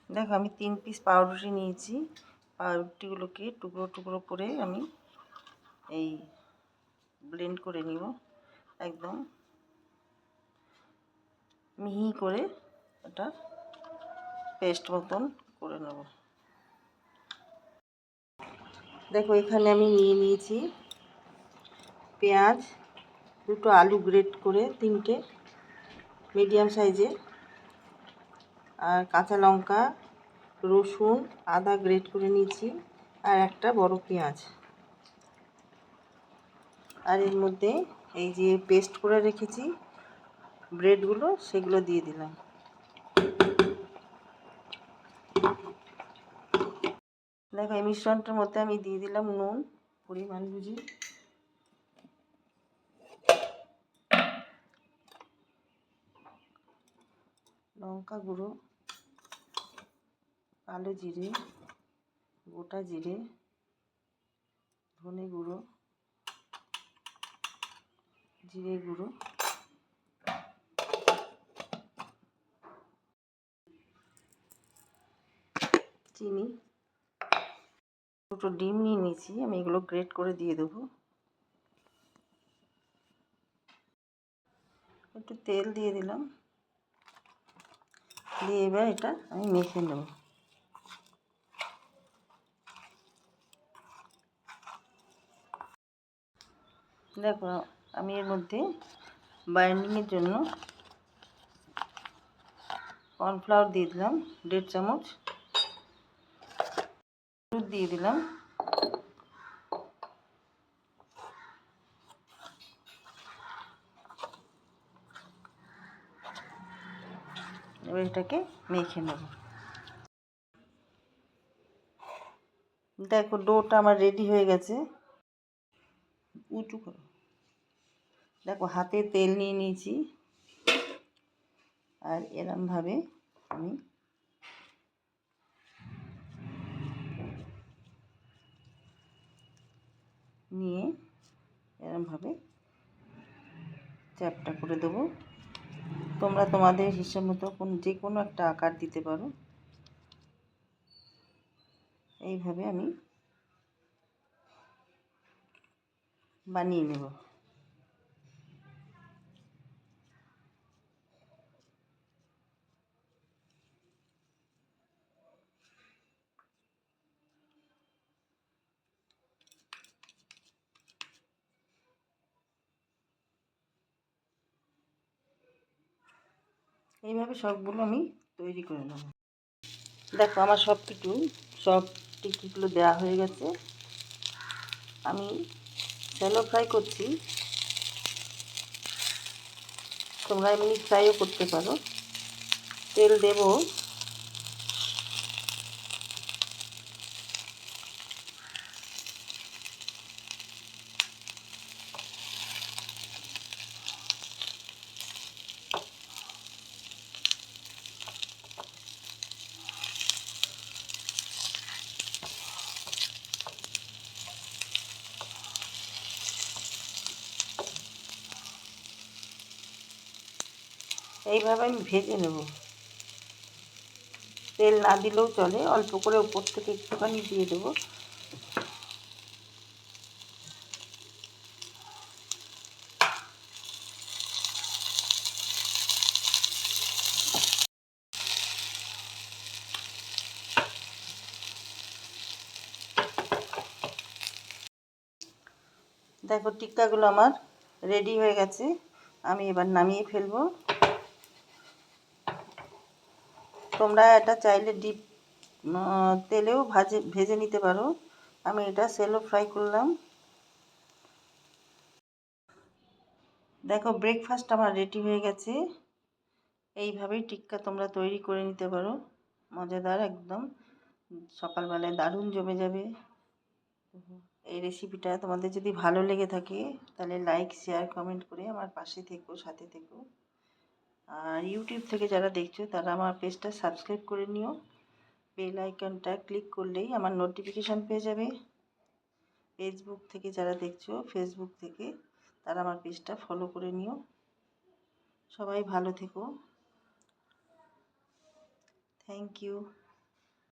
দেখো আমি 3 পিস পাউরুটি নিয়েছি। পাউরুটিগুলোকে টুকরো টুকরো করে আমি এই ব্লেন্ড করে নিব, একদম মিহি করে এটা পেস্ট মতন করে নেব। দেখো এখানে আমি নিয়ে নিয়েছি পেঁয়াজ, দুটো আলু গ্রেট করে 3টে মিডিয়াম সাইজের, আর কাঁচা লঙ্কা, রসুন, আদা গ্রেট করে নিয়েছি, আর একটা বড় পেঁয়াজ। আর এর মধ্যে এই যে পেস্ট করে রেখেছি ব্রেডগুলো, সেগুলো দিয়ে দিলাম। দেখো এই মিশ্রণটার মধ্যে আমি দিয়ে দিলাম নুন পরিমাণ বুঝি, লঙ্কা গুঁড়ো, কালো জিরে, গোটা জিরে, ধনে গুঁড়ো, জিরে গুঁড়ো, চিনি, দুটো ডিম নিয়ে নিয়েছি, আমি এগুলো গ্রেট করে দিয়ে দেবো। একটু তেল দিয়ে দিলাম, দিয়ে এবার এটা আমি মেখে নেব। দেখো আমি এর মধ্যে বাইন্ডিংয়ের জন্য কর্নফ্লাওয়ার দিয়ে দিলাম 1.5 চামচ, দুধ দিয়ে দিলাম, এবার এটাকে মেখে নেব। দেখো ডোটা আমার রেডি হয়ে গেছে। উঁচু করো। দেখো হাতে তেল নিয়ে নিয়েছি, আর এরমভাবে আমি নিয়ে এরমভাবে চ্যাপটা করে দেবো। তোমরা তোমাদের হিসাব মতো যে কোনো একটা আকার দিতে পারো। এইভাবে আমি বানিয়ে নেব। এইভাবে সবগুলো আমি তৈরি করে নেব। দেখো আমার সব টিকিগুলো দেওয়া হয়ে গেছে। আমি শ্যালো ফ্রাই করছি, তোমরা এমনি ফ্রাইও করতে পারো। তেল দেব, এইভাবে আমি ভেজে নেব। তেল না দিলেও চলে, অল্প করে উপর থেকে একটুখানি দিয়ে দেবো। দেখো টিক্কাগুলো আমার রেডি হয়ে গেছে, আমি এবার নামিয়ে ফেলবো। তোমরা এটা চাইলে ডিপ তেলেও ভেজে নিতে পারো। আমি এটা শ্যালো ফ্রাই করলাম। দেখো ব্রেকফাস্ট আমার রেডি হয়ে গেছে। এইভাবেই টিক্কা তোমরা তৈরি করে নিতে পারো, মজাদার একদম, সকালবেলায় দারুণ জমে যাবে। এই রেসিপিটা তোমাদের যদি ভালো লেগে থাকে তাহলে লাইক, শেয়ার, কমেন্ট করে আমার পাশে থেকো, সাথে থেকো। আর ইউটিউব থেকে যারা দেখছো তারা আমার পেজটা সাবস্ক্রাইব করে নিও। বেল আইকনটা ক্লিক করলেই আমার নোটিফিকেশান পেয়ে যাবে। ফেসবুক থেকে যারা দেখছো, ফেসবুক থেকে তারা আমার পেজটা ফলো করে নিও। সবাই ভালো থেকো। Thank you.